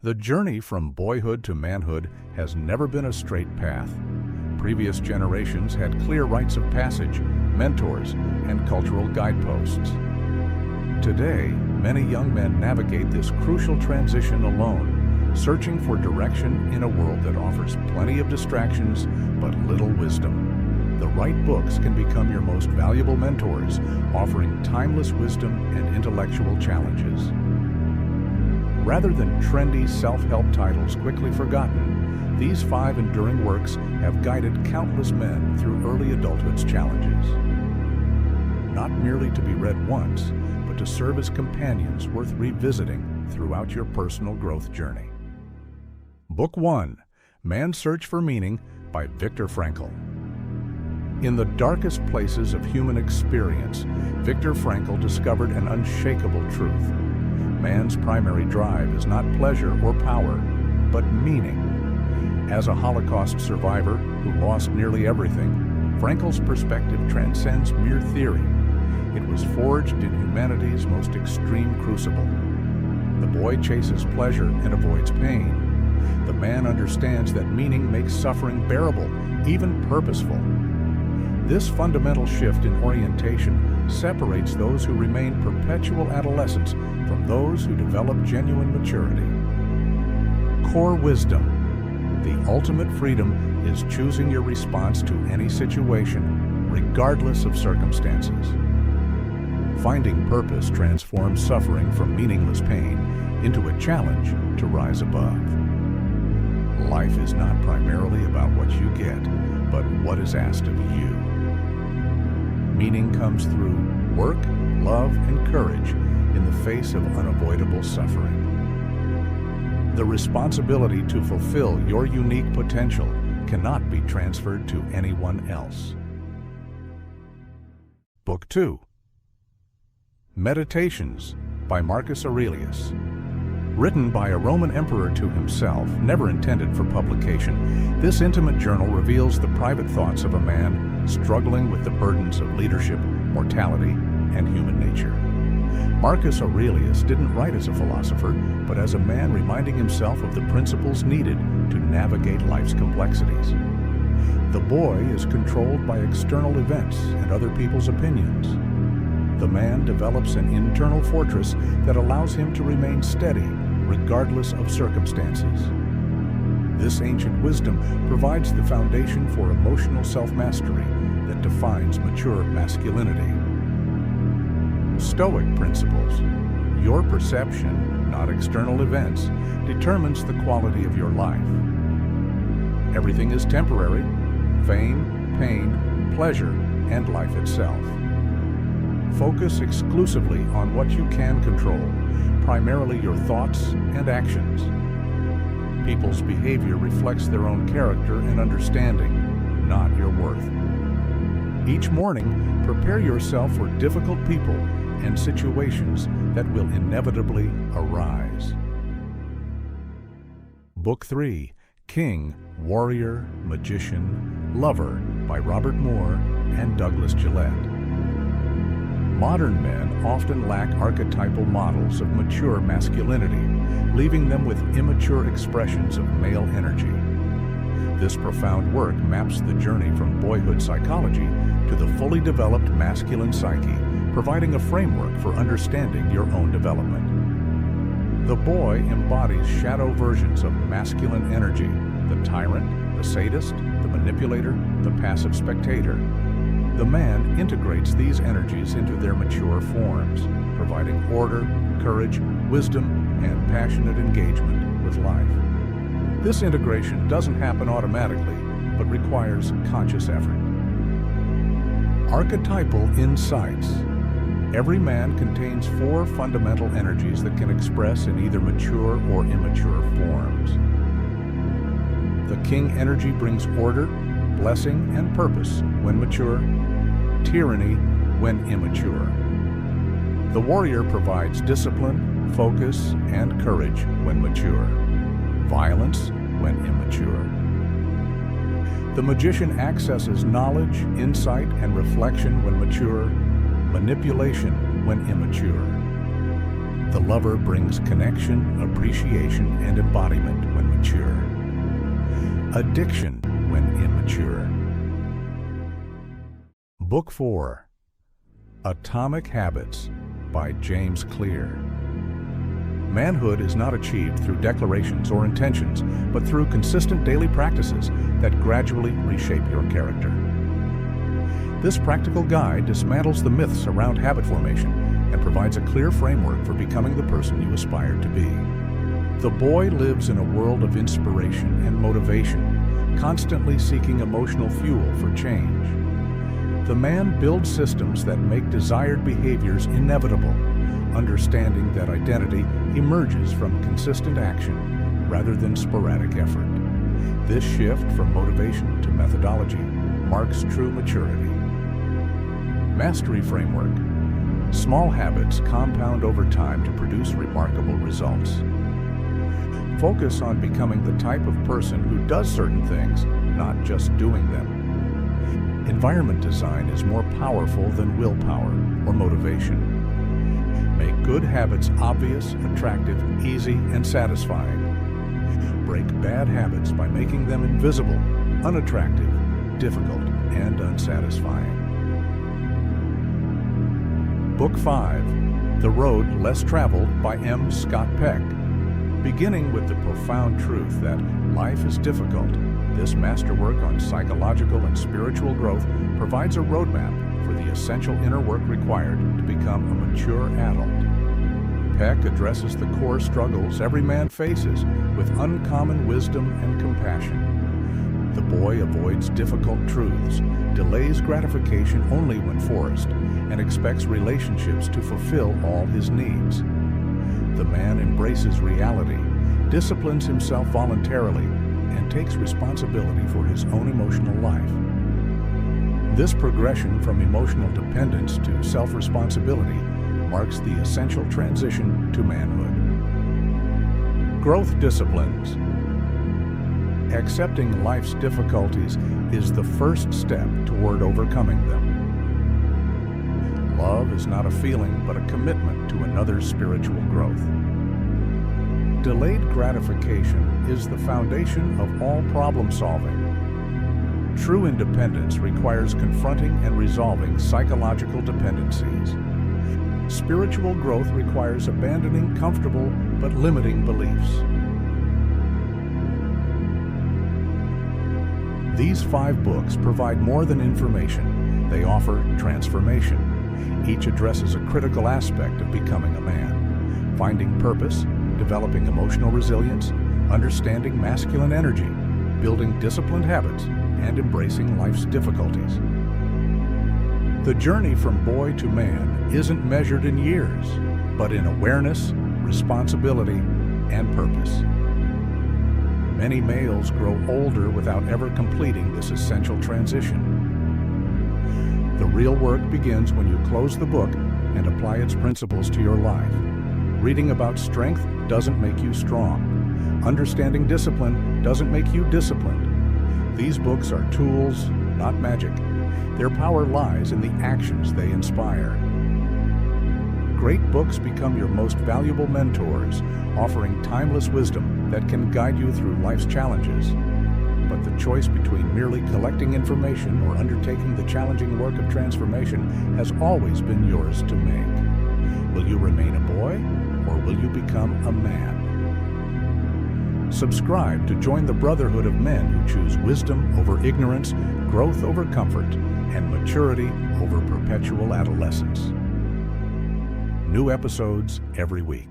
The journey from boyhood to manhood has never been a straight path. Previous generations had clear rites of passage, mentors, and cultural guideposts. Today, many young men navigate this crucial transition alone, searching for direction in a world that offers plenty of distractions but little wisdom. The right books can become your most valuable mentors, offering timeless wisdom and intellectual challenges. Rather than trendy self-help titles quickly forgotten, these 5 enduring works have guided countless men through early adulthood's challenges. Not merely to be read once, but to serve as companions worth revisiting throughout your personal growth journey. Book 1, Man's Search for Meaning by Viktor Frankl. In the darkest places of human experience, Viktor Frankl discovered an unshakable truth. Man's primary drive is not pleasure or power, but meaning. As a Holocaust survivor who lost nearly everything, Frankl's perspective transcends mere theory. It was forged in humanity's most extreme crucible. The boy chases pleasure and avoids pain. The man understands that meaning makes suffering bearable, even purposeful. This fundamental shift in orientation separates those who remain perpetual adolescents from those who develop genuine maturity. Core wisdom. The ultimate freedom is choosing your response to any situation, regardless of circumstances. Finding purpose transforms suffering from meaningless pain into a challenge to rise above. Life is not primarily about what you get, but what is asked of you. Meaning comes through work, love, and courage in the face of unavoidable suffering. The responsibility to fulfill your unique potential cannot be transferred to anyone else. Book 2, Meditations by Marcus Aurelius. Written by a Roman emperor to himself, never intended for publication, this intimate journal reveals the private thoughts of a man struggling with the burdens of leadership, mortality, and human nature. Marcus Aurelius didn't write as a philosopher, but as a man reminding himself of the principles needed to navigate life's complexities. The boy is controlled by external events and other people's opinions. The man develops an internal fortress that allows him to remain steady, regardless of circumstances. This ancient wisdom provides the foundation for emotional self-mastery that defines mature masculinity. Stoic principles. Your perception, not external events, determines the quality of your life. Everything is temporary: fame, pain, pleasure, and life itself. Focus exclusively on what you can control, primarily your thoughts and actions. People's behavior reflects their own character and understanding, not your worth. Each morning, prepare yourself for difficult people and situations that will inevitably arise. Book 3, King, Warrior, Magician, Lover by Robert Moore and Douglas Gillette. Modern men often lack archetypal models of mature masculinity, leaving them with immature expressions of male energy. This profound work maps the journey from boyhood psychology to the fully developed masculine psyche, providing a framework for understanding your own development. The boy embodies shadow versions of masculine energy: the tyrant, the sadist, the manipulator, the passive spectator. The man integrates these energies into their mature forms, providing order, courage, wisdom, and passionate engagement with life. This integration doesn't happen automatically, but requires conscious effort. Archetypal insights. Every man contains 4 fundamental energies that can express in either mature or immature forms. The king energy brings order, blessing, and purpose when mature, tyranny when immature. The warrior provides discipline, focus, and courage when mature, violence when immature. The magician accesses knowledge, insight, and reflection when mature, manipulation when immature. The lover brings connection, appreciation, and embodiment when mature. Addiction when immature. Book 4, Atomic Habits by James Clear. Manhood is not achieved through declarations or intentions, but through consistent daily practices that gradually reshape your character. This practical guide dismantles the myths around habit formation and provides a clear framework for becoming the person you aspire to be. The boy lives in a world of inspiration and motivation, constantly seeking emotional fuel for change. The man builds systems that make desired behaviors inevitable, understanding that identity emerges from consistent action rather than sporadic effort. This shift from motivation to methodology marks true maturity. Mastery Framework. Small habits compound over time to produce remarkable results. Focus on becoming the type of person who does certain things, not just doing them. Environment design is more powerful than willpower or motivation. Make good habits obvious, attractive, easy, and satisfying. Break bad habits by making them invisible, unattractive, difficult, and unsatisfying. Book 5, The Road Less Traveled by M. Scott Peck. Beginning with the profound truth that life is difficult, this masterwork on psychological and spiritual growth provides a roadmap for the essential inner work required to become a mature adult. Peck addresses the core struggles every man faces with uncommon wisdom and compassion. The boy avoids difficult truths, delays gratification only when forced, and expects relationships to fulfill all his needs. The man embraces reality, disciplines himself voluntarily, and takes responsibility for his own emotional life. This progression from emotional dependence to self-responsibility marks the essential transition to manhood. Growth disciplines. Accepting life's difficulties is the first step toward overcoming them. Love is not a feeling, but a commitment to another's spiritual growth. Delayed gratification is the foundation of all problem solving. True independence requires confronting and resolving psychological dependencies. Spiritual growth requires abandoning comfortable but limiting beliefs. These 5 books provide more than information. They offer transformation. Each addresses a critical aspect of becoming a man: finding purpose, developing emotional resilience, understanding masculine energy, building disciplined habits, and embracing life's difficulties. The journey from boy to man isn't measured in years, but in awareness, responsibility, and purpose. Many males grow older without ever completing this essential transition. The real work begins when you close the book and apply its principles to your life. Reading about strength doesn't make you strong. Understanding discipline doesn't make you disciplined. These books are tools, not magic. Their power lies in the actions they inspire. Great books become your most valuable mentors, offering timeless wisdom that can guide you through life's challenges. But the choice between merely collecting information or undertaking the challenging work of transformation has always been yours to make. Will you remain a boy, or will you become a man? Subscribe to join the brotherhood of men who choose wisdom over ignorance, growth over comfort, and maturity over perpetual adolescence. New episodes every week.